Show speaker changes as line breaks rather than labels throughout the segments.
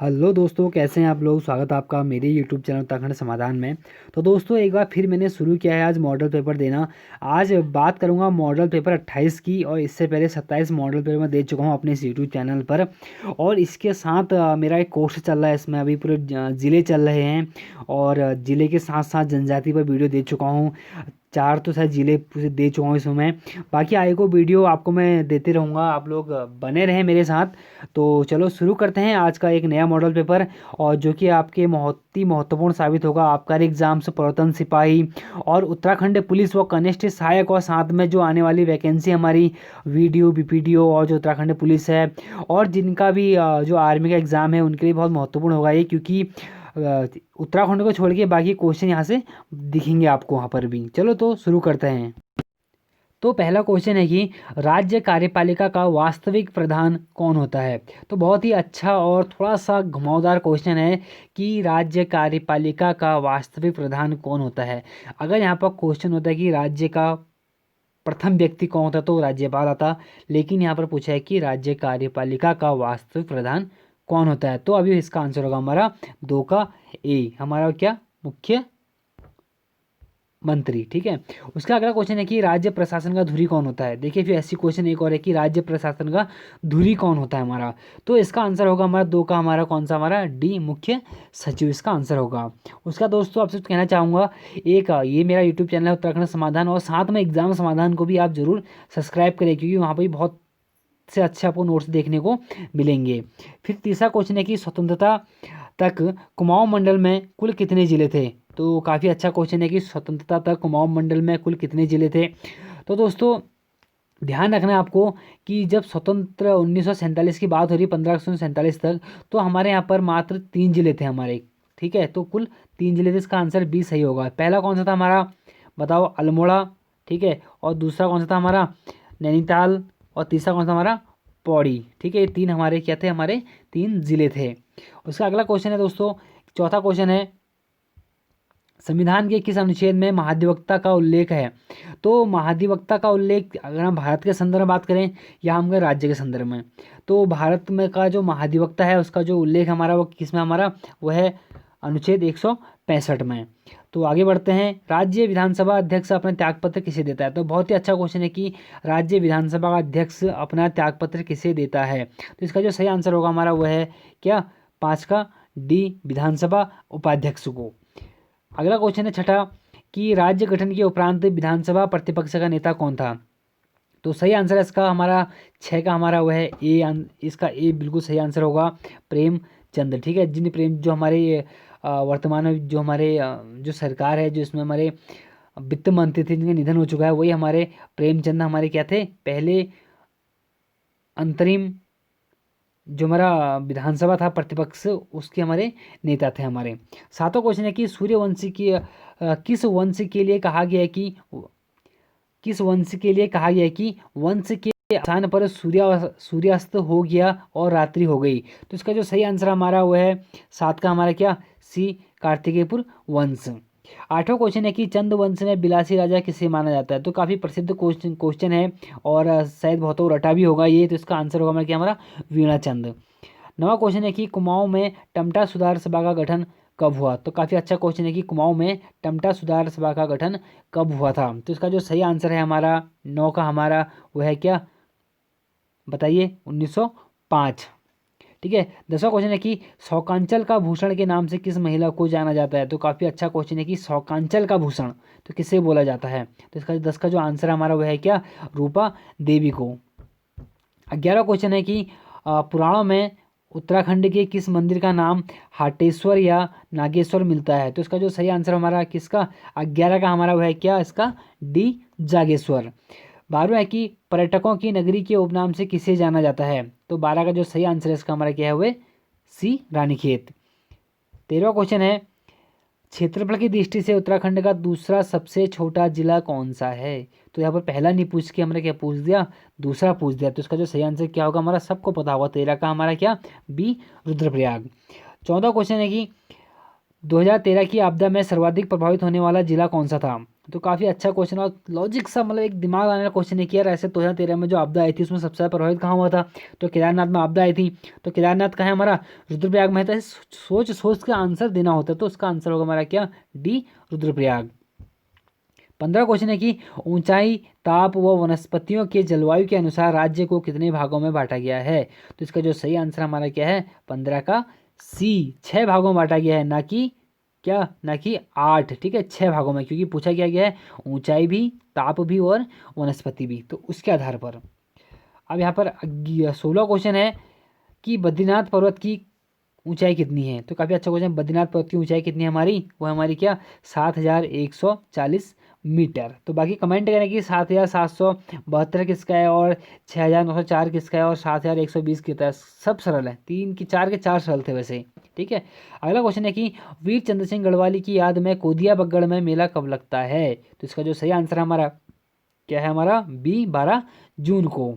Hello दोस्तों, कैसे हैं आप लोग। स्वागत है आपका मेरे यूट्यूब चैनल उत्तराखंड समाधान में। तो दोस्तों, एक बार फिर मैंने शुरू किया है आज मॉडल पेपर देना। आज बात करूंगा मॉडल पेपर 28 की, और इससे पहले 27 मॉडल पेपर मैं दे चुका हूं अपने इस यूट्यूब चैनल पर। और इसके साथ मेरा एक कोर्स चल रहा है, इसमें अभी पूरे ज़िले चल रहे हैं, और ज़िले के साथ साथ जनजाति पर वीडियो दे चुका हूँ। 4 तो शायद ज़िले पूरे दे चुका हूँ इसमें मैं। बाकी आगे को वीडियो आपको मैं देते रहूँगा, आप लोग बने रहें मेरे साथ। तो चलो शुरू करते हैं आज का एक नया मॉडल पेपर, और जो कि आपके बहुत ही महत्वपूर्ण साबित होगा आबकारी एग्जाम से, प्रवर्तन सिपाही और उत्तराखंड पुलिस व कनिष्ठ सहायक, और साथ में जो आने वाली वैकेंसी हमारी वीडियो बीपीडीओ और जो उत्तराखंड पुलिस है, और जिनका भी जो आर्मी का एग्ज़ाम है उनके लिए बहुत महत्वपूर्ण होगा ये, क्योंकि उत्तराखंड को छोड़ के बाकी क्वेश्चन यहाँ से दिखेंगे आपको वहाँ पर भी। चलो तो शुरू करते हैं। तो पहला क्वेश्चन है कि राज्य कार्यपालिका का वास्तविक प्रधान कौन होता है। तो बहुत ही अच्छा और थोड़ा सा घुमावदार क्वेश्चन है कि राज्य कार्यपालिका का वास्तविक प्रधान कौन होता है। अगर यहाँ पर क्वेश्चन होता है कि राज्य का प्रथम व्यक्ति कौन होता तो राज्यपाल आता, लेकिन यहाँ पर पूछा है कि राज्य कार्यपालिका का वास्तविक प्रधान कौन होता है। तो अभी इसका आंसर होगा हमारा 2 का ए, हमारा क्या, मुख्य मंत्री। ठीक है। उसका अगला क्वेश्चन है कि राज्य प्रशासन का धुरी कौन होता है। देखिए फिर ऐसी क्वेश्चन एक और है कि राज्य प्रशासन का धुरी कौन होता है हमारा। तो इसका आंसर होगा हमारा 2 का, हमारा कौन सा, हमारा डी, मुख्य सचिव इसका आंसर होगा। उसका दोस्तों आपसे कहना चाहूँगा, एक ये मेरा यूट्यूब चैनल है उत्तराखंड समाधान, और साथ में एग्जाम समाधान को भी आप जरूर सब्सक्राइब करें, क्योंकि वहाँ पर भी बहुत से अच्छे आपको नोट्स देखने को मिलेंगे। फिर तीसरा क्वेश्चन है कि स्वतंत्रता तक कुमाऊं मंडल में कुल कितने जिले थे। तो काफ़ी अच्छा क्वेश्चन है कि स्वतंत्रता तक कुमाऊं मंडल में कुल कितने जिले थे। तो दोस्तों ध्यान रखना है आपको कि जब स्वतंत्र 1947 की बात हो रही 1547 तक, तो हमारे यहाँ पर मात्र 3 जिले थे हमारे। ठीक है, तो कुल 3 जिले थे, इसका आंसर बी सही होगा। पहला कौन सा था हमारा, बताओ, अल्मोड़ा। ठीक है, और दूसरा कौन सा था हमारा, नैनीताल, और तीसरा कौन सा हमारा, पौड़ी। ठीक है, ये 3 हमारे क्या थे, हमारे 3 जिले थे। उसका अगला क्वेश्चन है दोस्तों, चौथा क्वेश्चन है, संविधान के किस अनुच्छेद में महाधिवक्ता का उल्लेख है। तो महाधिवक्ता का उल्लेख अगर हम भारत के संदर्भ में बात करें या हम राज्य के संदर्भ में, तो भारत में का जो महाधिवक्ता है उसका जो उल्लेख हमारा वो किस में हमारा, वो है अनुच्छेद 165 में। तो आगे बढ़ते हैं, राज्य विधानसभा अध्यक्ष अपना त्यागपत्र किसे देता है। तो बहुत ही अच्छा क्वेश्चन है कि राज्य विधानसभा का अध्यक्ष अपना त्यागपत्र किसे देता है। तो इसका जो सही आंसर होगा हमारा वो है क्या, 5 का डी, विधानसभा उपाध्यक्ष को। अगला क्वेश्चन है छठा, कि राज्य गठन के उपरांत विधानसभा प्रतिपक्ष का नेता कौन था। तो सही आंसर है इसका हमारा 6 का, हमारा वह है ए, इसका ए बिल्कुल सही आंसर होगा, प्रेमचंद। ठीक है, जिन प्रेम जो हमारे वर्तमान में जो हमारे जो सरकार है, जो इसमें हमारे वित्त मंत्री थे जिनका निधन हो चुका है, वही हमारे प्रेमचंद हमारे क्या थे, पहले अंतरिम जो हमारा विधानसभा था प्रतिपक्ष, उसके हमारे नेता थे हमारे। सातवां क्वेश्चन है कि सूर्यवंशी की किस वंश के लिए कहा गया है कि, किस वंश के लिए कहा गया है कि वंश के अवसान पर सूर्यास्त हो गया और रात्रि हो गई। तो इसका जो सही आंसर हमारा वो है 7 का, हमारा क्या, सी, कार्तिकेयपुर वंश। आठवां क्वेश्चन है कि चंद वंश में बिलासी राजा किसे माना जाता है। तो काफ़ी प्रसिद्ध क्वेश्चन है, और शायद बहुतों रटा भी होगा ये। तो इसका आंसर होगा हमारा क्या, हमारा वीणाचंद। नवा क्वेश्चन है कि कुमाऊं में टमटा सुधार सभा का गठन कब हुआ। तो काफ़ी अच्छा क्वेश्चन है कि कुमाऊं में टमटा सुधार सभा का गठन कब हुआ था। तो इसका जो सही आंसर है हमारा 9 का, हमारा वो है क्या, बताइए, 1905। ठीक है। 10वां क्वेश्चन है कि शौकांचल का भूषण के नाम से किस महिला को जाना जाता है। तो काफ़ी अच्छा क्वेश्चन है कि शौकांचल का भूषण तो किसे बोला जाता है। तो इसका 10 का जो आंसर हमारा वो है क्या, रूपा देवी को। 11वां क्वेश्चन है कि पुराणों में उत्तराखंड के किस मंदिर का नाम हाटेश्वर या नागेश्वर मिलता है। तो इसका जो सही आंसर हमारा किसका, 11 का, हमारा वह है क्या, इसका डी, जागेश्वर। 12वां है कि पर्यटकों की नगरी के उपनाम से किसे जाना जाता है। तो 12 का जो सही आंसर है इसका हमारा क्या है, वह सी, रानीखेत। 13वां क्वेश्चन है, क्षेत्रफल की दृष्टि से उत्तराखंड का दूसरा सबसे छोटा जिला कौन सा है। तो यहाँ पर पहला नहीं पूछ के हमने क्या पूछ दिया, दूसरा पूछ दिया। तो इसका जो सही आंसर क्या होगा, हमारा सबको पता होगा, 13 का हमारा क्या, बी, रुद्रप्रयाग। 14वां क्वेश्चन है कि 2013 की आपदा में सर्वाधिक प्रभावित होने वाला जिला कौन सा था। तो काफ़ी अच्छा क्वेश्चन और लॉजिक सा, मतलब एक दिमाग आने वाला क्वेश्चन है कि यार ऐसे 2013 में जो आपदा आई थी उसमें सबसे ज़्यादा प्रभावित कहाँ हुआ था, तो केदारनाथ में आपदा आई थी। तो केदारनाथ कहाँ है हमारा, रुद्रप्रयाग में है। तो ऐसे सोच सोच के आंसर देना होता है, तो उसका आंसर होगा हमारा क्या, डी रुद्रप्रयाग। 15 क्वेश्चन है कि ऊंचाई, ताप व वनस्पतियों के जलवायु के अनुसार राज्य को कितने भागों में बांटा गया है। तो इसका जो सही आंसर हमारा क्या है, 15 का सी, 6 भागों में बांटा गया है, ना कि क्या, ना कि 8। ठीक है, 6 भागों में, क्योंकि पूछा क्या गया है ऊंचाई भी, ताप भी और वनस्पति भी, तो उसके आधार पर। अब यहाँ पर 16 क्वेश्चन है कि बद्रीनाथ पर्वत की ऊंचाई कितनी है। तो काफ़ी अच्छा क्वेश्चन, बद्रीनाथ पर्वत की ऊंचाई कितनी है हमारी, वो हमारी क्या, 7,140 मीटर। तो बाकी कमेंट करें कि 7,772 किसका है और 6,904 किसका है और 7,120 कितना है। सब सरल है, 3 की 4 के 4 सरल थे वैसे। ठीक है, अगला क्वेश्चन है कि वीर चंद्र सिंह गढ़वाली की याद में कोदिया बगड़ में मेला कब लगता है। तो इसका जो सही आंसर हमारा क्या है, हमारा बी, 12 जून को।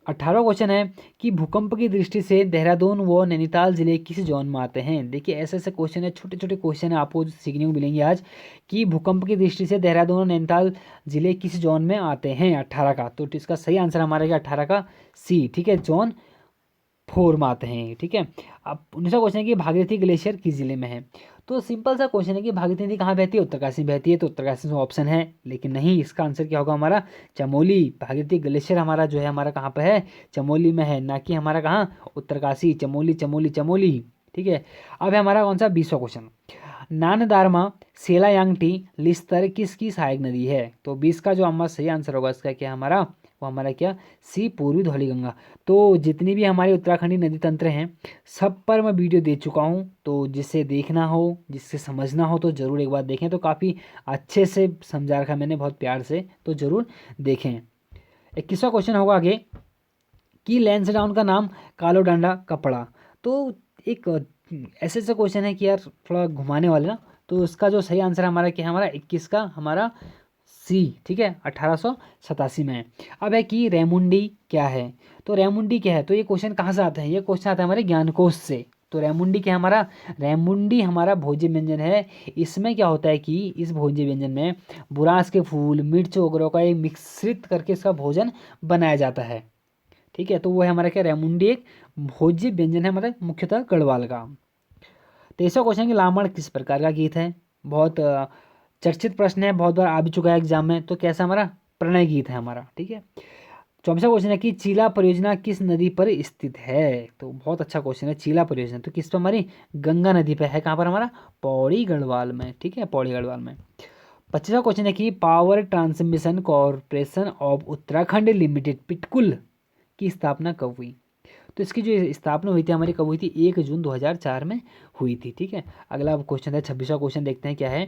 18वां क्वेश्चन है कि भूकंप की दृष्टि से देहरादून व नैनीताल जिले किस जोन में आते हैं। देखिए ऐसे ऐसे क्वेश्चन है, छोटे छोटे क्वेश्चन है आपको सीखने को मिलेंगे आज, कि भूकंप की दृष्टि से देहरादून और नैनीताल जिले किस जोन में आते हैं 18 का। तो इसका सही आंसर हमारा क्या, 18 का सी। ठीक है, जोन 4 में आते हैं। ठीक है, अब 19वां क्वेश्चन है कि भागीरथी ग्लेशियर किस जिले में है। तो सिंपल सा क्वेश्चन है कि भागीरथी नदी कहाँ बहती है, उत्तरकाशी में बहती है। तो उत्तरकाशी में ऑप्शन है, लेकिन नहीं, इसका आंसर क्या होगा हमारा, चमोली। भागीरथी ग्लेशियर हमारा जो है हमारा कहाँ पे है, चमोली में है, ना कि हमारा कहाँ, उत्तरकाशी। चमोली चमोली चमोली। ठीक है, अब है हमारा कौन सा 20वां क्वेश्चन, नानदारमा सेलायांगटी लिस्तर किसकी सहायक नदी है। तो 20 का जो हमारा सही आंसर होगा इसका क्या हमारा, वो हमारा क्या, सी, पूर्वी धौलीगंगा। तो जितनी भी हमारे उत्तराखंडी नदी तंत्र हैं सब पर मैं वीडियो दे चुका हूँ, तो जिससे देखना हो, जिससे समझना हो, तो ज़रूर एक बार देखें। तो काफ़ी अच्छे से समझा रखा मैंने, बहुत प्यार से, तो ज़रूर देखें। 21वां क्वेश्चन होगा आगे कि लैंसडाउन का नाम कालो डांडा कब पड़ा। तो एक ऐसे ऐसे क्वेश्चन है कि यार थोड़ा घुमाने वाले ना, तो इसका जो सही आंसर हमारा क्या है, हमारा 21 का हमारा सी। ठीक है, 1887 में है। अब है कि रेमुंडी क्या है। तो रेमुंडी क्या है, तो ये क्वेश्चन कहाँ से आते हैं, ये क्वेश्चन आता है हमारे ज्ञानकोश से। तो रेमुंडी क्या है हमारा, रेमुंडी हमारा भोज्य व्यंजन है। इसमें क्या होता है कि इस भोज्य व्यंजन में बुरांस के फूल, मिर्च वगैरह का एक मिश्रित करके इसका भोजन बनाया जाता है। ठीक है, तो वो है हमारा क्या, रेमुंडी एक भोज्य व्यंजन है हमारा, मुख्यतः गढ़वाल का। 23वां क्वेश्चन कि लामण किस प्रकार का गीत है। बहुत चर्चित प्रश्न है, बहुत बार आ भी चुका है एग्जाम में। तो कैसा हमारा, प्रणय गीत है हमारा। ठीक है, 24वां क्वेश्चन है कि चीला परियोजना किस नदी पर स्थित है। तो बहुत अच्छा क्वेश्चन है, चीला परियोजना तो किस पर हमारी, गंगा नदी पर है। कहाँ पर हमारा, पौड़ी गढ़वाल में। ठीक है, पौड़ी गढ़वाल में। 25वां क्वेश्चन है कि power transmission corporation of Uttarakhand limited PTCUL की स्थापना कब हुई। तो इसकी जो स्थापना हुई थी हमारी कब हुई थी, 1 जून 2004 में हुई थी। ठीक है, अगला क्वेश्चन है 26वां क्वेश्चन, देखते हैं क्या है।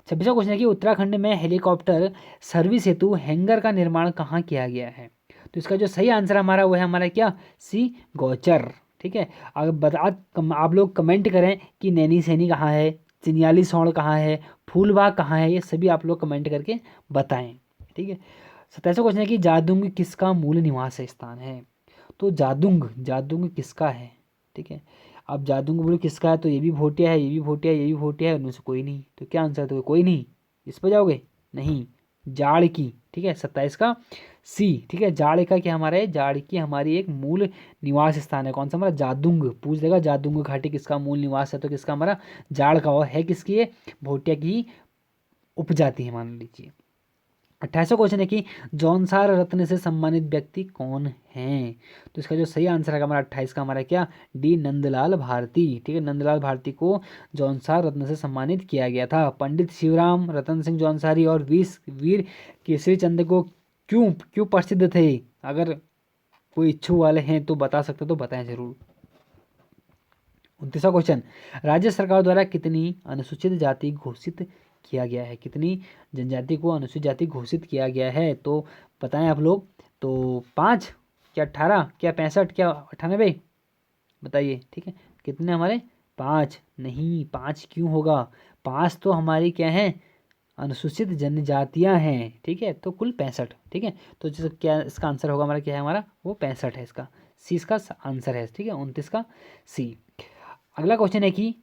26वां क्वेश्चन है कि उत्तराखंड में हेलीकॉप्टर सर्विस हेतु हैंगर का निर्माण कहाँ किया गया है। तो इसका जो सही आंसर हमारा वो है हमारा क्या, सी, गौचर। ठीक है, अगर आप लोग कमेंट करें कि नैनी सैनी कहाँ है, चिनियाली सौड़ कहाँ है, फूलबाग कहाँ है, ये सभी आप लोग कमेंट करके बताएं। ठीक है, 27वां क्वेश्चन है कि जादूंग किसका मूल निवास स्थान है। तो जादूंग, जादूंग किसका है। ठीक है, अब जादूंग बोलो किसका है, तो ये भी भोटिया है, ये भी भोटिया है, ये भी भोटिया है, उनमें से कोई नहीं। तो क्या आंसर, तो कोई नहीं, इस पर जाओगे, नहीं, जाड़ की। ठीक है, 27 का सी। ठीक है, जाड़ का क्या हमारा है, जाड़ की हमारी एक मूल निवास स्थान है। कौन सा हमारा, जादूंग। पूछ देगा जादूंग घाटी किसका मूल निवास है, तो किसका हमारा, जाड़ का। वो है किसकी है, भोटिया की उपजाति है, मान लीजिए। 28वां क्वेश्चन है कि जौनसार रत्न से सम्मानित व्यक्ति कौन हैं। तो इसका जो सही आंसर है हमारा 28 का हमारा क्या, डी, नंदलाल भारती। ठीक है, नंदलाल भारती को जौनसार रत्न से सम्मानित किया गया था। पंडित शिवराम रतन सिंह जौनसारी और वीर केसरी चंद्र को क्यों क्यों प्रसिद्ध थे। अगर कोई इच्छुक वाले हैं तो बता सकते तो बताएं जरूर। 29वां क्वेश्चन, राज्य सरकार द्वारा कितनी अनुसूचित जाति घोषित किया गया है, कितनी जनजाति को अनुसूचित जाति घोषित किया गया है। तो बताएं आप लोग, तो 5 क्या 18 क्या 65 क्या 98, बताइए। ठीक है, कितने हमारे, 5 नहीं, 5 क्यों होगा, 5 तो हमारी क्या है, अनुसूचित जनजातियां हैं। ठीक है, तो कुल 65। ठीक है, तो जिस क्या इसका आंसर होगा हमारा क्या है, हमारा वो 65 है, इसका सी इसका आंसर है। ठीक है, 29 का सी। अगला क्वेश्चन है कि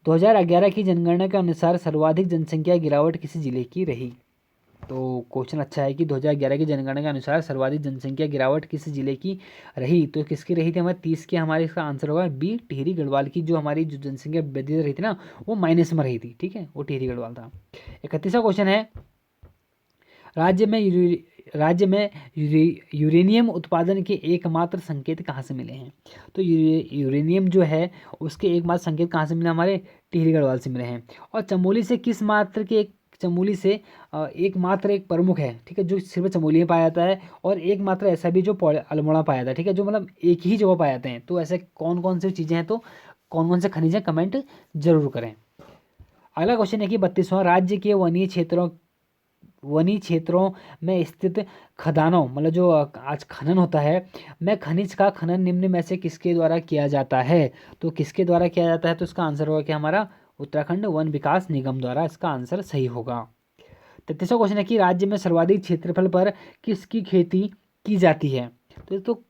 2011 की जनगणना के अनुसार सर्वाधिक जनसंख्या गिरावट किस जिले की रही? तो क्वेश्चन अच्छा है कि 2011 की जनगणना के अनुसार सर्वाधिक जनसंख्या गिरावट किस जिले की रही? तो किसकी रही थी? हमारे 30 की, हमारे इसका आंसर होगा बी, टिहरी गढ़वाल की। जो हमारी जो जनसंख्या वृद्धि रही थी ना, वो माइनस में रही थी, ठीक है, वो टिहरी गढ़वाल था। 31वां क्वेश्चन है, राज्य में यूरेनियम उत्पादन के एकमात्र संकेत कहाँ से मिले हैं? तो यूरेनियम जो है उसके एकमात्र संकेत कहाँ से मिले? हमारे टिहरी गढ़वाल से मिले हैं। और चमोली से किस मात्र के एक चमोली से एकमात्र एक प्रमुख है, ठीक है, जो सिर्फ चमोली में पाया जाता है, और एकमात्र ऐसा भी जो अल्मोड़ा पाया जाता है, ठीक है, जो मतलब एक ही जगह पाए जाते हैं। तो ऐसे कौन कौन सी चीज़ें हैं, तो कौन कौन से खनिज हैं, कमेंट जरूर करें। अगला क्वेश्चन है कि 32वां, राज्य के वनीय क्षेत्रों में स्थित खदानों, मतलब जो आज खनन होता है, में खनिज का खनन निम्न में से किसके द्वारा किया जाता है? तो किसके द्वारा किया जाता है? तो इसका आंसर होगा कि हमारा उत्तराखंड वन विकास निगम द्वारा। इसका आंसर सही होगा। 33वां क्वेश्चन है कि राज्य में सर्वाधिक क्षेत्रफल पर किसकी खेती की जाती है? तो ये तो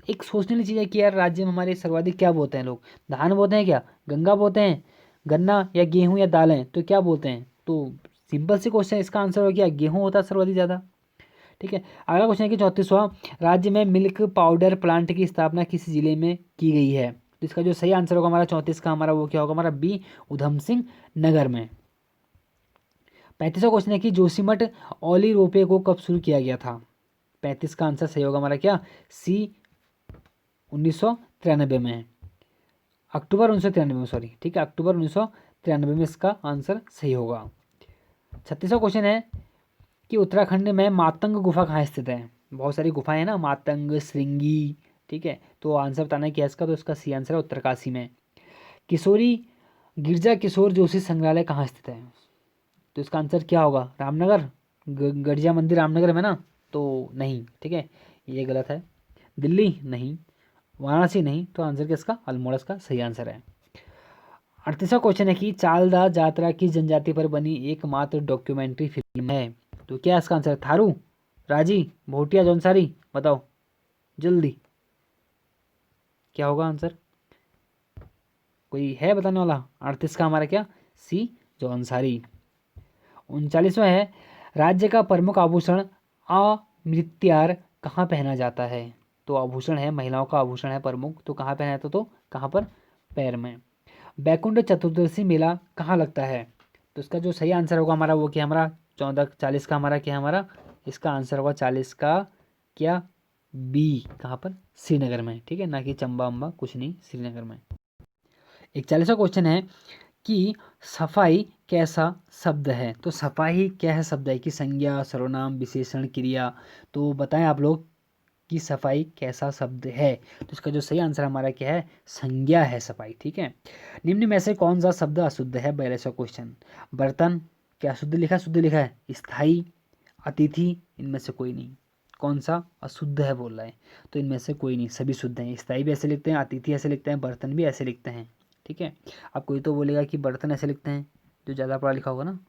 एक सोचने वाली चीज़ है कि यार राज्य में हमारे सर्वाधिक क्या बोते हैं लोग? धान बोते हैं क्या? गंगा बोते हैं? गन्ना या गेहूं या दालें? तो क्या बोलते हैं? तो सिंपल सी क्वेश्चन है, इसका आंसर हो गया गेहूं होता है सर्वाधिक ज़्यादा, ठीक है। अगला क्वेश्चन है कि 34वां, राज्य में मिल्क पाउडर प्लांट की स्थापना किस जिले में की गई है? तो इसका जो सही आंसर होगा हमारा 34 का, हमारा वो क्या होगा? हमारा बी, उधम सिंह नगर में। 35वां क्वेश्चन है कि जोशीमठ ओली रोपे को कब शुरू किया गया था? 35 का आंसर सही होगा हमारा क्या? सी, 1993 में, अक्टूबर 1993 में, सॉरी, ठीक है, अक्टूबर 1993 में इसका आंसर सही होगा। 36वां क्वेश्चन है कि उत्तराखंड में मातंग गुफा कहाँ स्थित है? बहुत सारी गुफाएं हैं ना, मातंग, श्रृंगी, ठीक है, तो आंसर बताना है क्या इसका? तो इसका सी आंसर है उत्तरकाशी में। किशोरी गिरजा किशोर जोशी संग्रहालय कहाँ स्थित है? तो इसका आंसर क्या होगा? रामनगर, गढ़िया मंदिर रामनगर में ना? तो नहीं, ठीक है, ये गलत है। दिल्ली नहीं, वाराणसी नहीं, तो आंसर क्या इसका? अल्मोड़ा इसका सही आंसर है। 38वां क्वेश्चन है कि चालदा जात्रा की जनजाति पर बनी एकमात्र डॉक्यूमेंट्री फिल्म है? तो क्या इसका आंसर? थारू, राजी, भोटिया, जौनसारी? बताओ जल्दी, क्या होगा आंसर? कोई है बताने वाला? 38 का हमारा क्या? सी, जौनसारी। 39वां है, राज्य का प्रमुख आभूषण अमृत्यार कहाँ पहना जाता है? तो आभूषण है, महिलाओं का आभूषण है प्रमुख, तो कहाँ पहना जाता है? तो कहाँ पर? पैर में। बैकुंठ चतुर्दशी मेला कहाँ लगता है? तो इसका जो सही आंसर होगा हमारा वो क्या? हमारा 40 का हमारा क्या? हमारा इसका आंसर होगा 40 का क्या? बी, कहाँ पर? श्रीनगर में, ठीक है, ना कि चंबा अम्बा कुछ नहीं, श्रीनगर में। 41वां क्वेश्चन है कि सफाई कैसा शब्द है? तो सफाई क्या है शब्द है? कि संज्ञा, सर्वनाम, विशेषण, क्रिया? तो बताएं आप लोग कि सफाई कैसा शब्द है? तो इसका जो सही आंसर हमारा क्या है? संज्ञा है सफाई, ठीक है। निम्न में से कौन सा शब्द अशुद्ध है? 42वां क्वेश्चन, बर्तन, क्या शुद्ध लिखा है? शुद्ध लिखा है। स्थाई, अतिथि, इनमें से कोई नहीं। कौन सा अशुद्ध है बोल रहा है? तो इनमें से कोई नहीं, सभी शुद्ध हैं। स्थाई भी ऐसे लिखते हैं, अतिथि ऐसे लिखते हैं, बर्तन भी ऐसे लिखते हैं, ठीक है। अब कोई तो बोलेगा कि बर्तन ऐसे लिखते हैं, जो ज़्यादा पढ़ा लिखा होगा ना,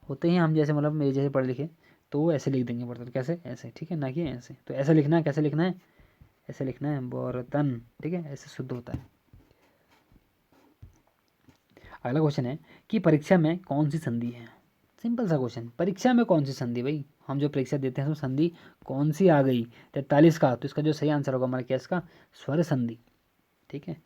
होते हैं हम जैसे, मतलब मेरे जैसे पढ़े लिखे, तो वो ऐसे लिख देंगे बर्तन, कैसे? ऐसे, ठीक है, ना कि ऐसे। तो ऐसे लिखना है, कैसे लिखना है? ऐसे लिखना है, बर्तन, ठीक है, ऐसे शुद्ध होता है। अगला क्वेश्चन है कि परीक्षा में कौन सी संधि है? सिंपल सा क्वेश्चन, परीक्षा में कौन सी संधि? भाई हम जो परीक्षा देते हैं उसमें संधि कौन सी आ गई? 43 का, तो इसका जो सही आंसर होगा हमारा क्या? इसका स्वर संधि, ठीक है।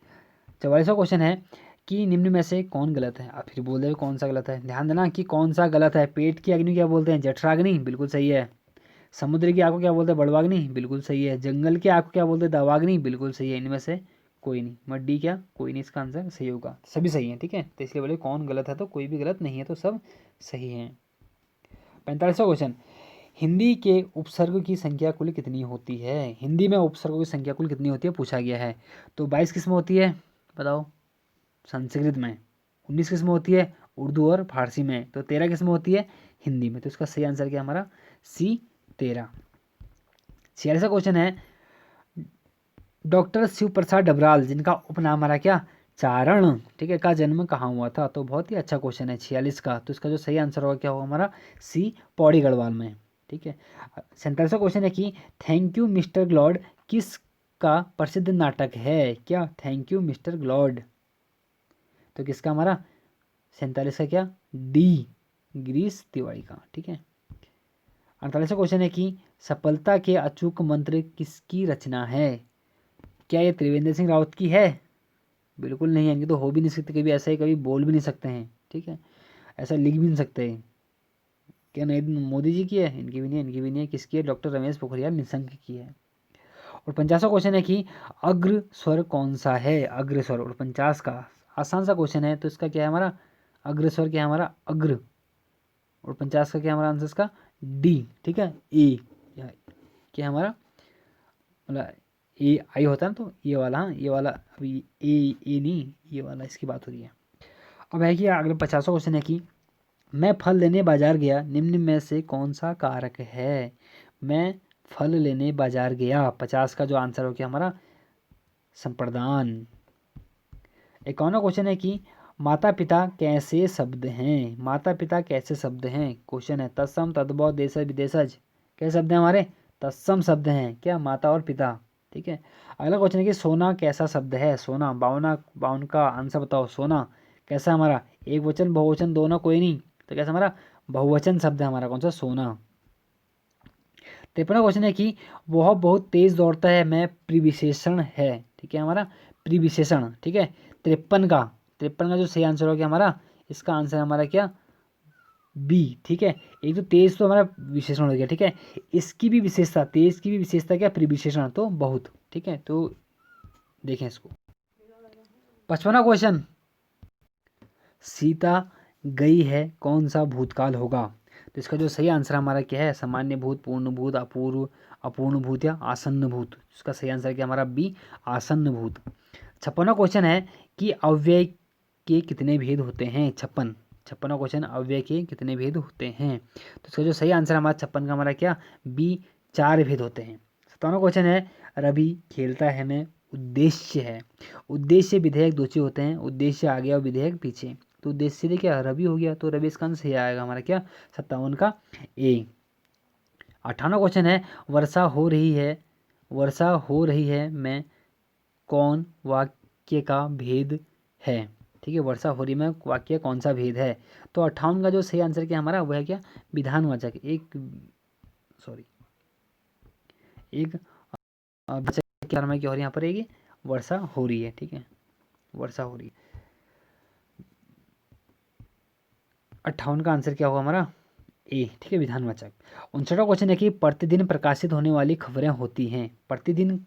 44वां क्वेश्चन है कि निम्न में से कौन गलत है? आप फिर बोल रहे हो कौन सा गलत है, ध्यान देना कि कौन सा गलत है। पेट की अग्नि क्या बोलते हैं? जठराग्नि, बिल्कुल सही है। समुद्र की आग को क्या बोलते हैं? बड़वाग्नि, बिल्कुल सही है। जंगल की आग को क्या बोलते हैं? दावाग्नि, बिल्कुल सही है। इनमें से कोई नहीं। मड्डी क्या? कोई नहीं, इसका आंसर सही होगा। सभी सही है, ठीक है, तो इसलिए बोले कौन गलत है, तो कोई भी गलत नहीं है, तो सब सही है। 45वां क्वेश्चन, हिंदी के उपसर्ग की संख्या कुल कितनी होती है? हिंदी में उपसर्गों की संख्या कुल कितनी होती है पूछा गया है। तो 22 किस्में होती है, बताओ। संस्कृत में 19 किस्में होती है, उर्दू और फारसी में। तो 13 किस्में होती है हिंदी में। तो इसका सही आंसर क्या हमारा? सी, 13। 46वां क्वेश्चन है, डॉक्टर शिव प्रसाद डबराल, जिनका उपनाम हमारा क्या? चारण, ठीक है, का जन्म कहाँ हुआ था? तो बहुत ही अच्छा क्वेश्चन है 46 का। तो इसका जो सही आंसर होगा क्या होगा हमारा? सी, पौड़ी गढ़वाल में, ठीक है। 47वां क्वेश्चन है कि थैंक यू मिस्टर ग्लॉड किस का प्रसिद्ध नाटक है? क्या? थैंक यू मिस्टर ग्लॉड, तो किसका? हमारा 47 का क्या, डी गिरीश तिवारी का। ठीक है। 48वां क्वेश्चन है कि सफलता के अचूक मंत्र किसकी रचना है? क्या ये त्रिवेंद्र सिंह रावत की है? बिल्कुल नहीं है, इनकी तो हो भी नहीं सकती, कभी ऐसा ही कभी बोल भी नहीं सकते हैं। ठीक है, ऐसा लिख भी नहीं सकते हैं। क्या नरेंद्र मोदी जी की है? इनकी भी नहीं है, इनकी भी नहीं है। किसकी है? डॉक्टर रमेश पोखरियाल निशंक की है। और 50वां क्वेश्चन है कि अग्र स्वर कौन सा है? अग्र स्वर। और 50 का आसान सा क्वेश्चन है, तो इसका क्या है हमारा? अग्र स्वर क्या है हमारा? अग्र। और 50 का क्या हमारा आंसर इसका? डी। ठीक है, ए क्या है हमारा, मतलब ए आई होता है ना, तो ये वाला, हाँ ये वाला, अभी ए नहीं, ये वाला इसकी बात हो रही है। अब है कि अगले 50वां क्वेश्चन है कि मैं फल लेने बाजार गया, निम्न में से कौन सा कारक है? मैं फल लेने बाजार गया, 50 का जो आंसर हो गया हमारा संप्रदान। 51वां क्वेश्चन है कि माता पिता कैसे शब्द हैं? माता पिता कैसे शब्द हैं? क्वेश्चन है तत्सम तद्भव देशज विदेशज, कैसे शब्द हैं हमारे? तत्सम शब्द हैं क्या, माता और पिता। ठीक है। अगला क्वेश्चन है कि सोना कैसा शब्द है? सोना 52 का आंसर बताओ। सोना कैसा हमारा? एक वचन बहुवचन दोनों कोई नहीं, तो कैसा हमारा? बहुवचन शब्द है हमारा कौन सा? सोना। 53वां क्वेश्चन है कि वह बहुत तेज दौड़ता है, मैं प्रिविशेषण है। ठीक है, हमारा प्रिविशेषण। ठीक है। 53 का जो सही आंसर हो गया हमारा, इसका आंसर हमारा क्या? बी। ठीक है। एक तो तेज तो हमारा विशेषण हो गया। ठीक है। इसकी भी विशेषता, तेज की भी विशेषता क्या? प्रिविशेषण, तो बहुत। ठीक है, तो देखें इसको। 55वां क्वेश्चन, सीता गई है कौन सा भूतकाल होगा? तो इसका जो सही आंसर हमारा क्या है? सामान्य भूत, पूर्ण भूत, अपूर्व, अपूर्ण भूत या आसन्न भूत। इसका सही आंसर क्या हमारा? बी आसन्न भूत। 56वां क्वेश्चन है कि अव्यय के कितने भेद होते हैं? 56वां क्वेश्चन, अव्यय के कितने भेद होते हैं? तो इसका जो सही आंसर हमारा 56 का हमारा क्या? बी 4 भेद होते हैं। 57वां क्वेश्चन है रवि खेलता है में उद्देश्य है। उद्देश्य विधेयक दो चीज होते हैं, उद्देश्य आगे और विधेयक पीछे। तो उद्देश्य से क्या रवि हो गया, तो रवि इसका आंसर सही आएगा हमारा क्या? 57 का ए। 58वां क्वेश्चन है वर्षा हो रही है, वर्षा हो रही है में कौन वाक्य का भेद है? ठीक है, वर्षा हो रही में वाक्य कौन सा भेद है? तो 58 का जो सही आंसर क्या हमारा, वह है क्या? विधानवाचक। एक सॉरी एक वाचक क्या हो रही है यहाँ पर? एक वर्षा हो रही है। ठीक है, वर्षा हो रही है। 58 का आंसर क्या होगा हमारा? ए। ठीक है, विधानवाचक। 59वां क्वेश्चन है कि प्रतिदिन प्रकाशित होने वाली खबरें होती हैं, प्रतिदिन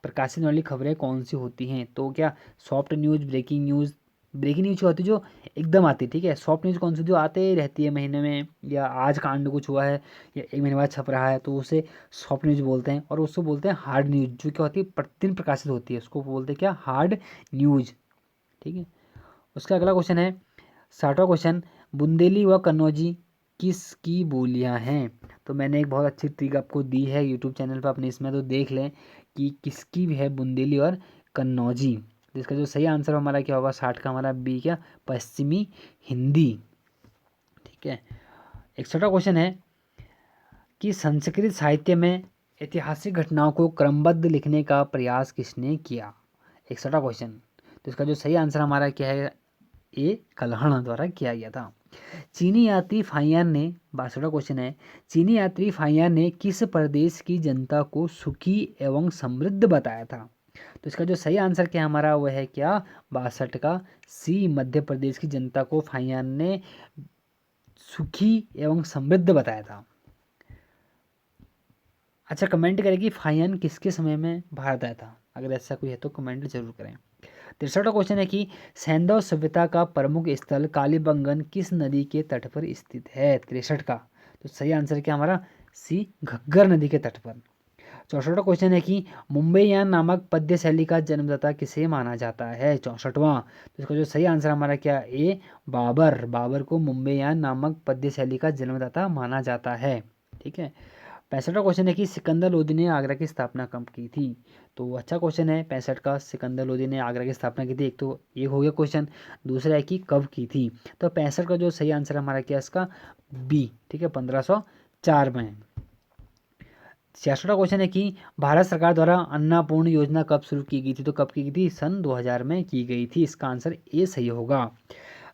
प्रकाशित होने वाली खबरें कौन सी होती हैं? तो क्या soft news, breaking news. Breaking news होती है जो एकदम आती है। ठीक है। सॉफ्ट न्यूज़ कौन सी? जो आते ही रहती है महीने में, या आज कांड कुछ हुआ है या एक महीने बाद छप रहा है, तो उसे सॉफ्ट न्यूज़ बोलते हैं। और उसको बोलते हैं हार्ड न्यूज़, जो क्या होती है प्रतिदिन प्रकाशित होती है, उसको बोलते हैं क्या? Hard news. ठीक है। उसका अगला क्वेश्चन है 60वां क्वेश्चन, बुंदेली व कन्नौजी किसकी बोलियां हैं? तो मैंने एक बहुत अच्छी ट्रिक आपको दी है यूट्यूब चैनल पर अपने, इसमें तो देख लें कि किसकी भी है बुंदेली और कन्नौजी। तो इसका जो सही आंसर हमारा क्या होगा? 60 का हमारा बी क्या? पश्चिमी हिंदी। ठीक है। 61वां क्वेश्चन है कि संस्कृत साहित्य में ऐतिहासिक घटनाओं को क्रमबद्ध लिखने का प्रयास किसने किया? 61वां क्वेश्चन। तो इसका जो सही आंसर हमारा क्या है? ए कल्हण द्वारा किया गया था। चीनी यात्री फाहियान ने, 62वां क्वेश्चन है, चीनी यात्री फाहियान ने किस प्रदेश की जनता को सुखी एवं समृद्ध बताया था? तो इसका जो सही आंसर क्या हमारा, वह है क्या? 62 का सी, मध्य प्रदेश की जनता को फाहियान ने सुखी एवं समृद्ध बताया था। अच्छा, कमेंट करें कि फाहियान किसके समय में भारत आया था? अगर ऐसा कोई है तो कमेंट जरूर करें। 63वां क्वेश्चन है कि सैंधव सभ्यता का प्रमुख स्थल कालीबंगन किस नदी के तट पर स्थित है? 63 का। तो सही आंसर क्या हमारा? सी, घग्गर नदी के तट पर। 64वां क्वेश्चन है कि मुंबईयान नामक पद्य शैली का जन्मदाता किसे माना जाता है? 64वां। तो इसका जो सही आंसर हमारा क्या? ए बाबर। बाबर को मुंबईयान नामक पद्य शैली का जन्मदाता माना जाता है। ठीक है। 65वां क्वेश्चन है कि सिकंदर लोदी ने आगरा की स्थापना कब की थी? तो अच्छा क्वेश्चन है 65 का, सिकंदर लोदी ने आगरा की स्थापना की थी। एक तो ये हो गया क्वेश्चन, दूसरा है कि कब की थी। तो 65 का जो सही आंसर हमारा क्या? इसका बी। ठीक है, 1504 में। 66वां क्वेश्चन है कि भारत सरकार द्वारा अन्नपूर्ण योजना कब शुरू की गई थी? तो कब की गई थी? सन 2000 में की गई थी। इसका आंसर ए सही होगा।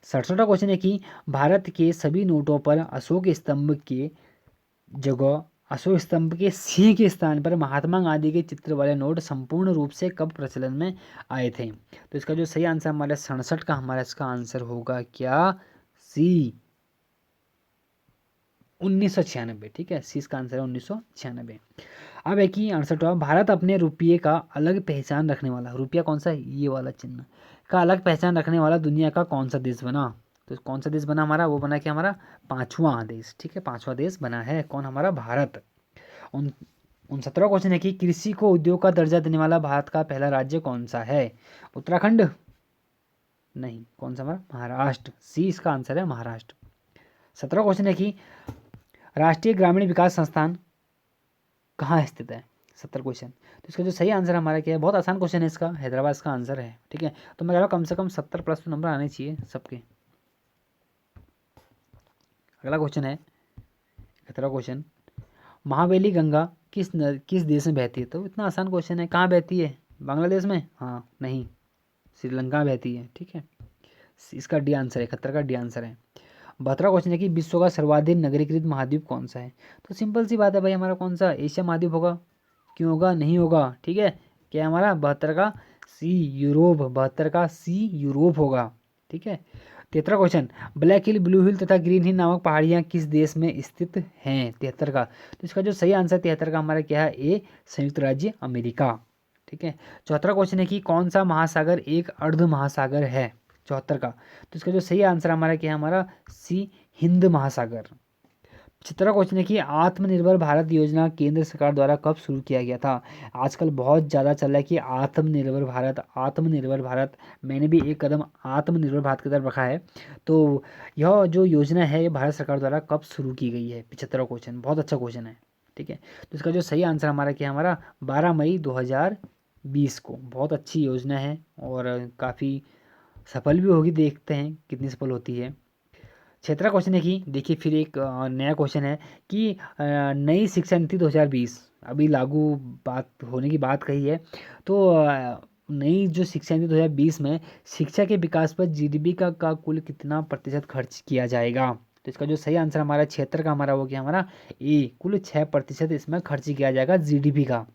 67वां क्वेश्चन है कि भारत के सभी नोटों पर अशोक स्तंभ के जगह अशोक स्तंभ के सिंह के स्थान पर महात्मा गांधी के चित्र वाले नोट संपूर्ण रूप से कब प्रचलन में आए थे? तो इसका जो सही आंसर हमारा 67 का हमारा इसका आंसर होगा क्या? सी, 1996। ठीक है, सी इसका आंसर है 1996। अब है कि 68वां, भारत अपने रुपये का अलग पहचान रखने वाला, रुपया कौन सा है? ये वाला चिन्ह का अलग पहचान रखने वाला दुनिया का कौन सा देश बना? तो कौन सा देश बना हमारा? वो बना क्या हमारा? पांचवा देश। ठीक है, पांचवा देश बना है कौन? हमारा भारत। उन 69वां क्वेश्चन है कि कृषि को उद्योग का दर्जा देने वाला भारत का पहला राज्य कौन सा है? उत्तराखंड? नहीं, कौन सा हमारा? महाराष्ट्र। सी इसका आंसर है महाराष्ट्र। 17वां क्वेश्चन है कि राष्ट्रीय ग्रामीण विकास संस्थान कहाँ स्थित है? 70 क्वेश्चन। तो इसका जो सही आंसर हमारा क्या है? बहुत आसान क्वेश्चन है इसका, हैदराबाद इसका आंसर है। ठीक है, तो मैं कह रहा हूँ कम से कम 70 प्लस तो नंबर आने चाहिए सबके। अगला क्वेश्चन है 71वां क्वेश्चन, महावेली गंगा किस देश में बहती है? तो इतना आसान क्वेश्चन है, कहाँ बहती है? बांग्लादेश में? हाँ नहीं, श्रीलंका में बहती है। ठीक है, इसका डी आंसर है, 71 का डी आंसर है। 72वां क्वेश्चन है कि विश्व का सर्वाधिक नगरीकृत महाद्वीप कौन सा है? तो सिंपल सी बात है भाई, हमारा कौन सा? एशिया महाद्वीप होगा। क्यों होगा? नहीं होगा। ठीक है, क्या है हमारा? 72 का सी, यूरोप। 72 का सी, यूरोप होगा। ठीक है, 73वां क्वेश्चन, ब्लैक हिल, ब्लू हिल तथा ग्रीन हिल नामक पहाड़ियाँ किस देश में स्थित हैं? 73 का। तो इसका जो सही आंसर 73 का हमारा क्या है? ए, संयुक्त राज्य अमेरिका। ठीक है, 74वां क्वेश्चन है कि कौन सा महासागर एक अर्ध महासागर है? 74 का। तो इसका जो सही आंसर हमारा क्या है? हमारा सी, हिंद महासागर। 75वां क्वेश्चन है कि आत्मनिर्भर भारत योजना केंद्र सरकार द्वारा कब शुरू किया गया था? आजकल बहुत ज़्यादा चल रहा है कि आत्मनिर्भर भारत, आत्मनिर्भर भारत। मैंने भी एक कदम आत्मनिर्भर भारत की तरफ रखा है। तो यह जो योजना है ये भारत सरकार द्वारा कब शुरू की गई है? 75वां क्वेश्चन, बहुत अच्छा क्वेश्चन है। ठीक है, तो इसका जो सही आंसर हमारा क्या है? हमारा 12 मई 2020 को। बहुत अच्छी योजना है और काफ़ी सफल भी होगी, देखते हैं कितनी सफल होती है। 76वां क्वेश्चन है कि देखिए फिर एक नया क्वेश्चन है कि नई शिक्षा नीति 2020 अभी लागू बात होने की बात कही है। तो नई जो शिक्षा नीति 2020 में शिक्षा के विकास पर जीडीपी का कुल कितना प्रतिशत खर्च किया जाएगा? तो इसका जो सही आंसर हमारा 76 का हमारा वो क्या? हमारा ए, कुल 6% इसमें खर्च किया जाएगा जीडीपी का।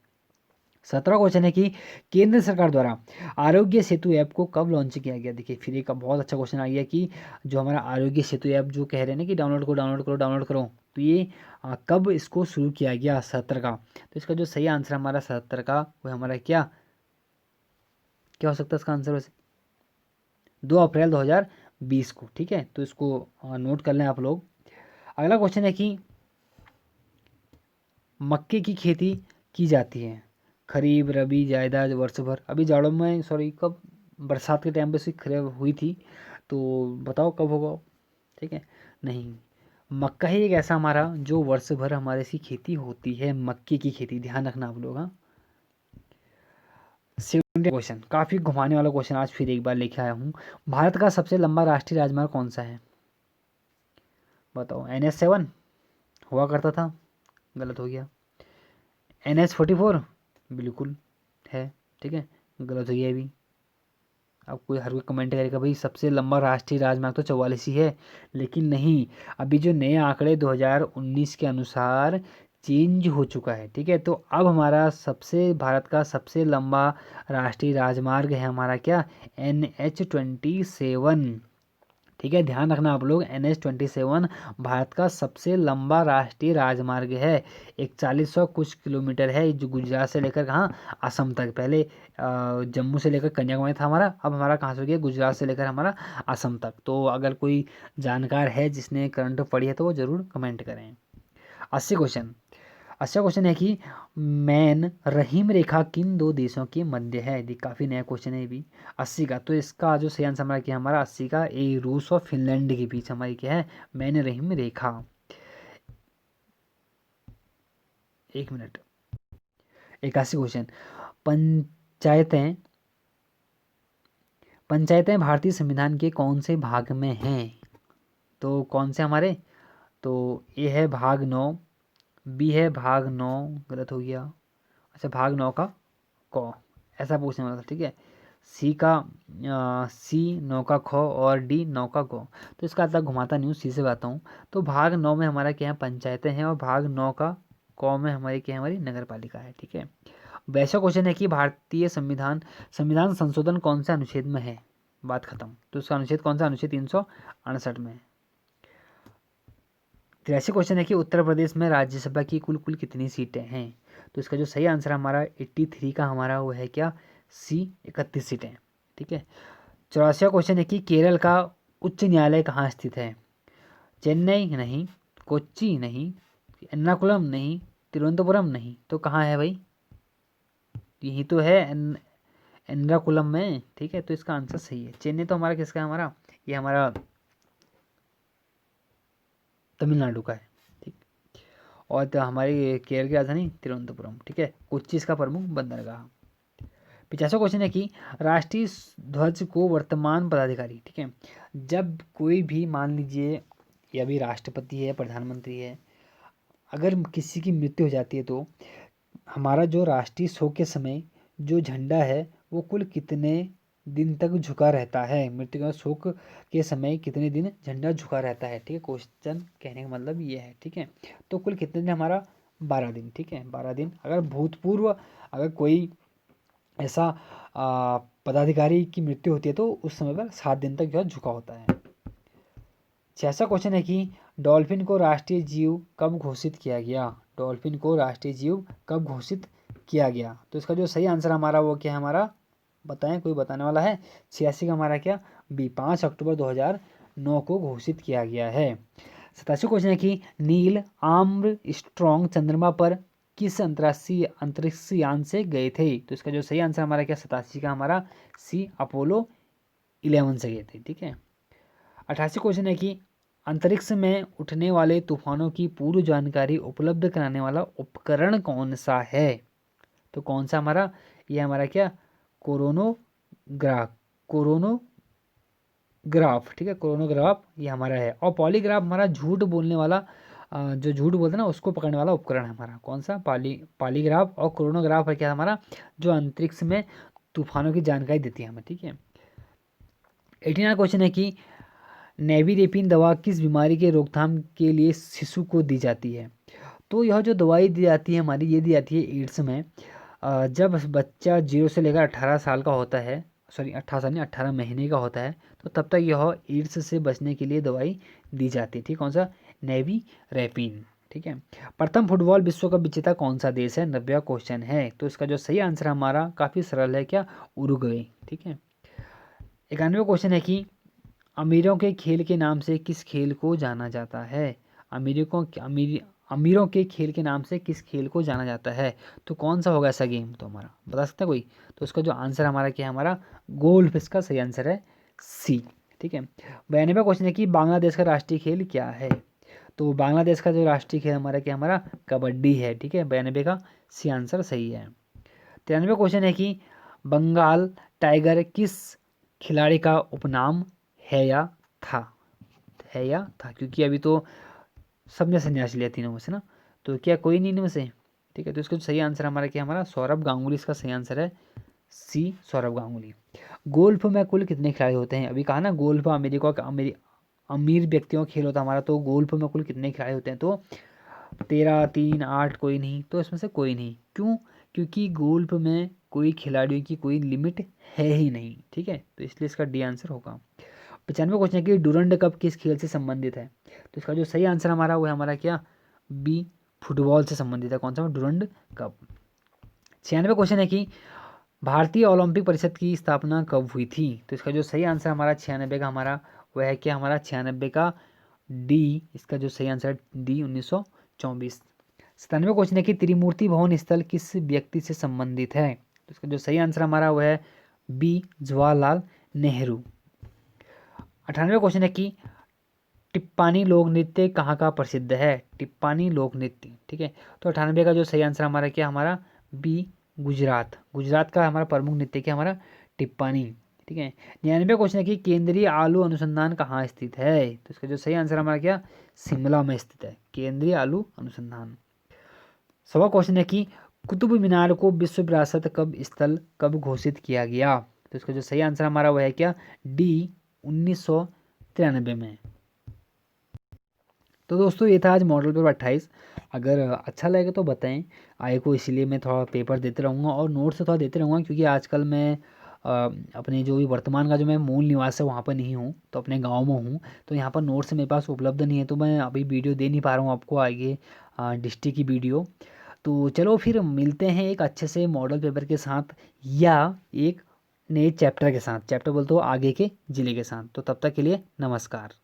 17वां क्वेश्चन है कि केंद्र सरकार द्वारा आरोग्य सेतु ऐप को कब लॉन्च किया गया? देखिए फिर एक बहुत अच्छा क्वेश्चन आ गया कि जो हमारा आरोग्य सेतु ऐप जो कह रहे हैं ना कि डाउनलोड करो, तो ये कब इसको शुरू किया गया? 70 का। तो इसका जो सही आंसर हमारा 70 का वो हमारा क्या क्या हो सकता है इसका आंसर? वैसे 2 अप्रैल 2020 को। ठीक है, तो इसको नोट कर लें आप लोग। अगला क्वेश्चन है कि मक्के की खेती की जाती है खरीफ, रबी, जायद, वर्ष भर? अभी जाड़ों में, सॉरी कब, बरसात के टाइम पे से खरीफ हुई थी, तो बताओ कब होगा? ठीक है, नहीं, मक्का ही एक ऐसा हमारा जो वर्ष भर हमारे इसकी खेती होती है, मक्के की खेती, ध्यान रखना आप लोग। हाँ, 70 क्वेश्चन, काफ़ी घुमाने वाला क्वेश्चन आज फिर एक बार लेके आया हूँ। भारत का सबसे लंबा राष्ट्रीय राजमार्ग कौन सा है? बताओ। NH7 हुआ करता था, गलत हो गया। NH44 बिल्कुल है। ठीक है, गलत हो गया अभी। अब हर कोई कमेंट करेगा भाई सबसे लंबा राष्ट्रीय राजमार्ग तो 44 ही है, लेकिन नहीं, अभी जो नए आंकड़े 2019 के अनुसार चेंज हो चुका है। ठीक है, तो अब हमारा सबसे भारत का सबसे लंबा राष्ट्रीय राजमार्ग है हमारा क्या? NH27। ठीक है, ध्यान रखना आप लोग, NH27 भारत का सबसे लंबा राष्ट्रीय राजमार्ग है। 4100 कुछ किलोमीटर है, जो गुजरात से लेकर कहाँ? असम तक। पहले जम्मू से लेकर कन्याकुमारी था हमारा, अब हमारा कहाँ से हो गया? गुजरात से लेकर हमारा असम तक। तो अगर कोई जानकार है जिसने करंट पढ़ी है तो वो ज़रूर कमेंट करें। 80 क्वेश्चन। अच्छा क्वेश्चन है कि मैन रहीम रेखा किन दो देशों के मध्य है? ये काफ़ी नया क्वेश्चन है ये भी। 80 का, तो इसका जो सही आंसर हमारा क्या है? हमारा 80 का ए, रूस और फिनलैंड के बीच हमारी क्या है? मैन रहीम रेखा। 1 मिनट। 81 क्वेश्चन, पंचायतें पंचायतें भारतीय संविधान के कौन से भाग में हैं? तो कौन से हमारे? तो ए है भाग 9, बी है भाग 9, गलत हो गया। अच्छा, भाग 9 का क, ऐसा पूछने वाला था। ठीक है, सी का सी 9 का ख और डी 9 का गो। तो इसका अर्थ घुमाता नहीं हूँ, सी से बाता हूँ। तो भाग 9 में हमारा क्या है, पंचायतें हैं, और भाग 9 का क में हमारी क्या है, हमारी नगर पालिका है। ठीक है। वैसा क्वेश्चन है कि भारतीय संविधान संविधान संशोधन कौन से अनुच्छेद में है, बात खत्म। तो उसका अनुच्छेद कौन सा, अनुच्छेद 368 में है। 83 क्वेश्चन है कि उत्तर प्रदेश में राज्यसभा की कुल कितनी सीटें हैं। तो इसका जो सही आंसर हमारा 83 का हमारा वो है क्या, सी 31 सीटें। ठीक है। 84 क्वेश्चन है कि केरल का उच्च न्यायालय कहाँ स्थित है। चेन्नई नहीं, कोच्चि नहीं, एर्नाकुलम नहीं, तिरुवनंतपुरम नहीं, तो कहाँ है भाई, यही तो है एर्नाकुलम में। ठीक है। तो इसका आंसर सही है। चेन्नई तो हमारा किसका है, हमारा ये हमारा तमिलनाडु का है। ठीक। और तो हमारी केरल की राजधानी तिरुवनंतपुरम। ठीक है। कोच्चि इसका प्रमुख बंदरगाह। 50वां क्वेश्चन है कि राष्ट्रीय ध्वज को वर्तमान पदाधिकारी, ठीक है, जब कोई भी मान लीजिए या भी राष्ट्रपति है, प्रधानमंत्री है, अगर किसी की मृत्यु हो जाती है तो हमारा जो राष्ट्रीय शोक के समय जो झंडा है वो कुल कितने दिन तक झुका रहता है। मृत्यु के शोक के समय कितने दिन झंडा झुका रहता है। ठीक है। क्वेश्चन कहने का मतलब ये है। ठीक है। तो कुल कितने दिन, हमारा 12 दिन। ठीक है। 12 दिन। अगर भूतपूर्व अगर कोई ऐसा पदाधिकारी की मृत्यु होती है तो उस समय पर 7 दिन तक जो है झुका होता है। 6वां क्वेश्चन है कि डॉल्फिन को राष्ट्रीय जीव कब घोषित किया गया। डॉल्फिन को राष्ट्रीय जीव कब घोषित किया गया। तो इसका जो सही आंसर हमारा वो क्या है, हमारा बताएं, कोई बताने वाला है। 86 का हमारा क्या, बी 5 अक्टूबर 2009 को घोषित किया गया है। 87वां क्वेश्चन है कि नील आर्म स्ट्रॉन्ग चंद्रमा पर किस अंतर्राष्ट्रीय अंतरिक्ष यान से गए थे। तो इसका जो सही आंसर हमारा क्या, 87 का हमारा सी अपोलो 11 से गए थे। ठीक है। 88 क्वेश्चन है कि अंतरिक्ष में उठने वाले तूफानों की पूर्व जानकारी उपलब्ध कराने वाला उपकरण कौन सा है। तो कौन सा हमारा, ये हमारा क्या, कोरोनोग्राफ। कोरोनोग्राफ। ठीक है। कोरोनोग्राफ ये हमारा है। और पॉलीग्राफ हमारा झूठ बोलने वाला, जो झूठ बोलते हैं ना उसको पकड़ने वाला उपकरण है हमारा। कौन सा, पॉलीग्राफ। और कोरोनोग्राफ है क्या हमारा, जो अंतरिक्ष में तूफानों की जानकारी देती है हमें। ठीक है। 89 क्वेश्चन है कि नेविरेपिन दवा किस बीमारी के रोकथाम के लिए शिशु को दी जाती है। तो यह जो दवाई दी जाती है हमारी, ये दी जाती है एड्स में। जब बच्चा 0 से लेकर 18 साल का होता है, सॉरी 18 साल नहीं, 18 महीने का होता है, तो तब तक यह एड्स से बचने के लिए दवाई दी जाती है। ठीक, कौन सा, नेविरेपिन। ठीक है। प्रथम फुटबॉल विश्व कप विजेता कौन सा देश है, 90वां क्वेश्चन है। तो इसका जो सही आंसर हमारा काफ़ी सरल है, क्या, उरुग्वे। ठीक है। 91वां क्वेश्चन है कि अमीरों के खेल के नाम से किस खेल को जाना जाता है। अमीरों के खेल के नाम से किस खेल को जाना जाता है। तो कौन सा होगा ऐसा गेम, तो हमारा बता सकता है कोई। तो उसका जो आंसर हमारा क्या है, हमारा गोल्फ इसका सही आंसर है, सी। ठीक है। 92वां क्वेश्चन है कि बांग्लादेश का राष्ट्रीय खेल क्या है। तो बांग्लादेश का जो राष्ट्रीय खेल हमारा क्या, हमारा कबड्डी है। ठीक है। 92 का सी आंसर सही है। 93वां क्वेश्चन है कि बंगाल टाइगर किस खिलाड़ी का उपनाम है या था। है या था, क्योंकि अभी तो सबने संन्यास लिया तीनों में से ना, तो क्या कोई नहीं इनमें से। ठीक है। तो इसका सही आंसर हमारा क्या, हमारा सौरभ गांगुली इसका सही आंसर है, सी सौरभ गांगुली। गोल्फ में कुल कितने खिलाड़ी होते हैं, अभी कहा ना गोल्फ अमेरिका का अमीर व्यक्तियों का खेल होता है हमारा। तो गोल्फ में कुल कितने खिलाड़ी होते हैं, तो 13, 3, 8, कोई नहीं, तो इसमें से कोई नहीं। क्यों, क्योंकि गोल्फ में कोई खिलाड़ियों की कोई लिमिट है ही नहीं। ठीक है। तो इसलिए इसका डी आंसर होगा। 95वां क्वेश्चन है कि डुरंड कप किस खेल से संबंधित है। तो इसका जो सही आंसर हमारा वो है हमारा क्या, बी फुटबॉल से संबंधित है। कौन सा, डुरंड कप। 96वां क्वेश्चन है कि भारतीय ओलंपिक परिषद की स्थापना कब हुई थी। तो इसका जो सही आंसर हमारा 96 का हमारा वह है क्या, हमारा 96 का डी, इसका जो सही आंसर है डी 1924। 97वां क्वेश्चन है कि त्रिमूर्ति भवन स्थल किस व्यक्ति से संबंधित है। तो इसका जो सही आंसर हमारा वह है बी जवाहरलाल नेहरू। 98वां क्वेश्चन है कि टिप्पानी लोक नृत्य कहाँ का प्रसिद्ध है। टिप्पानी लोक नृत्य। ठीक है। तो 98 का जो सही आंसर हमारा क्या, हमारा बी गुजरात। गुजरात का हमारा प्रमुख नृत्य क्या, हमारा टिप्पानी। ठीक है। 99वां क्वेश्चन है कि केंद्रीय आलू अनुसंधान कहाँ स्थित है। तो इसका जो सही आंसर हमारा क्या, शिमला में स्थित है, केंद्रीय आलू अनुसंधान। 100वां क्वेश्चन है कि कुतुब मीनार को विश्व विरासत कब स्थल कब घोषित किया गया। तो इसका जो सही आंसर हमारा वो है क्या, डी 1993 में। तो दोस्तों ये था आज मॉडल पेपर 28। अगर अच्छा लगे तो बताएं आए को, इसीलिए मैं थोड़ा पेपर देते रहूँगा और नोट्स थोड़ा देते रहूँगा, क्योंकि आजकल मैं अपने जो भी वर्तमान का जो मैं मूल निवास है वहाँ पर नहीं हूँ, तो अपने गांव में हूँ, तो यहाँ पर नोट्स मेरे पास उपलब्ध नहीं है, तो मैं अभी वीडियो दे नहीं पा रहा हूँ आपको आगे डिस्ट्रिक्ट की वीडियो। तो चलो फिर मिलते हैं एक अच्छे से मॉडल पेपर के साथ, या एक नए चैप्टर के साथ, चैप्टर बोलते हो आगे के ज़िले के साथ। तो तब तक के लिए नमस्कार।